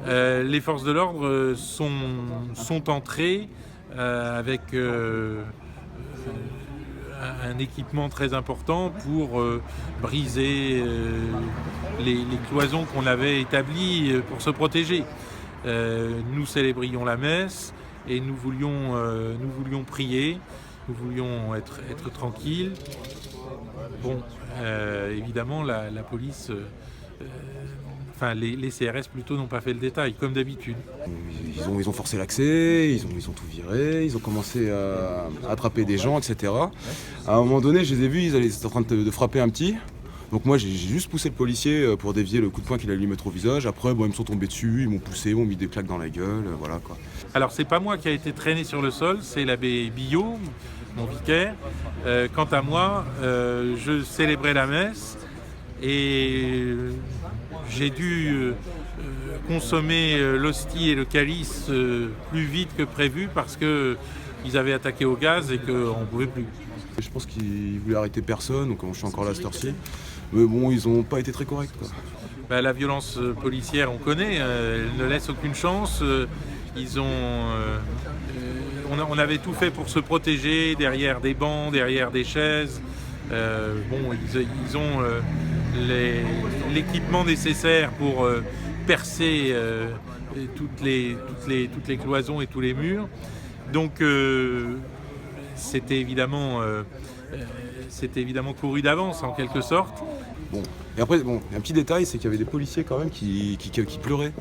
Les forces de l'ordre sont entrées avec un équipement très important pour briser les cloisons qu'on avait établies pour se protéger. Nous célébrions la messe et nous voulions prier, nous voulions être tranquilles. Bon, évidemment, la police, les CRS plutôt n'ont pas fait le détail, comme d'habitude. Ils ont forcé l'accès, ils ont tout viré, ils ont commencé à attraper des gens, etc. À un moment donné, je les ai vus, ils étaient en train de frapper un petit. Donc moi, j'ai juste poussé le policier pour dévier le coup de poing qu'il allait lui mettre au visage. Après, ils me sont tombés dessus, ils m'ont poussé, ils m'ont mis des claques dans la gueule, voilà quoi. Alors, c'est pas moi qui a été traîné sur le sol, c'est l'abbé Billot, mon vicaire. Quant à moi, je célébrais la messe et j'ai dû consommer l'hostie et le calice plus vite que prévu parce qu'ils avaient attaqué au gaz et qu'on ne pouvait plus. Je pense qu'ils voulaient arrêter personne, donc je suis encore là à cette heure-ci. Mais bon, ils n'ont pas été très corrects, quoi. La violence policière, on connaît, elle ne laisse aucune chance. On avait tout fait pour se protéger derrière des bancs, derrière des chaises. Ils ont l'équipement nécessaire pour percer toutes les cloisons et tous les murs. Donc c'était évidemment couru d'avance en quelque sorte. Bon. Et après, un petit détail, c'est qu'il y avait des policiers quand même qui pleuraient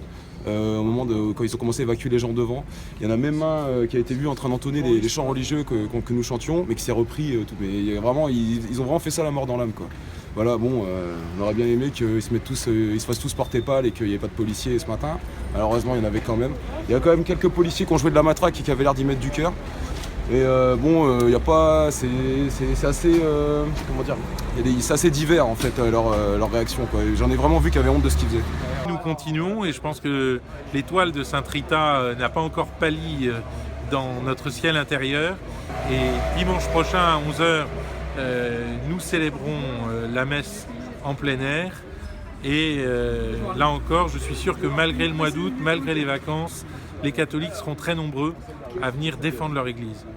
au moment quand ils ont commencé à évacuer les gens devant. Il y en a même un qui a été vu en train d'entonner les chants religieux que nous chantions, mais qui s'est repris. Mais vraiment, ils ont vraiment fait ça la mort dans l'âme, quoi. Voilà, on aurait bien aimé qu'ils se fassent tous porter pâle et qu'il n'y ait pas de policiers ce matin. Malheureusement, il y en avait quand même. Il y a quand même quelques policiers qui ont joué de la matraque et qui avaient l'air d'y mettre du cœur. Et il y a pas, c'est assez, comment dire, c'est assez divers en fait leur réaction, quoi. J'en ai vraiment vu qui avaient honte de ce qu'ils faisaient. Nous continuons et je pense que l'étoile de Sainte Rita n'a pas encore pâli dans notre ciel intérieur. Et dimanche prochain à 11h, nous célébrons la messe en plein air. Et là encore, je suis sûr que malgré le mois d'août, malgré les vacances, les catholiques seront très nombreux à venir défendre leur église.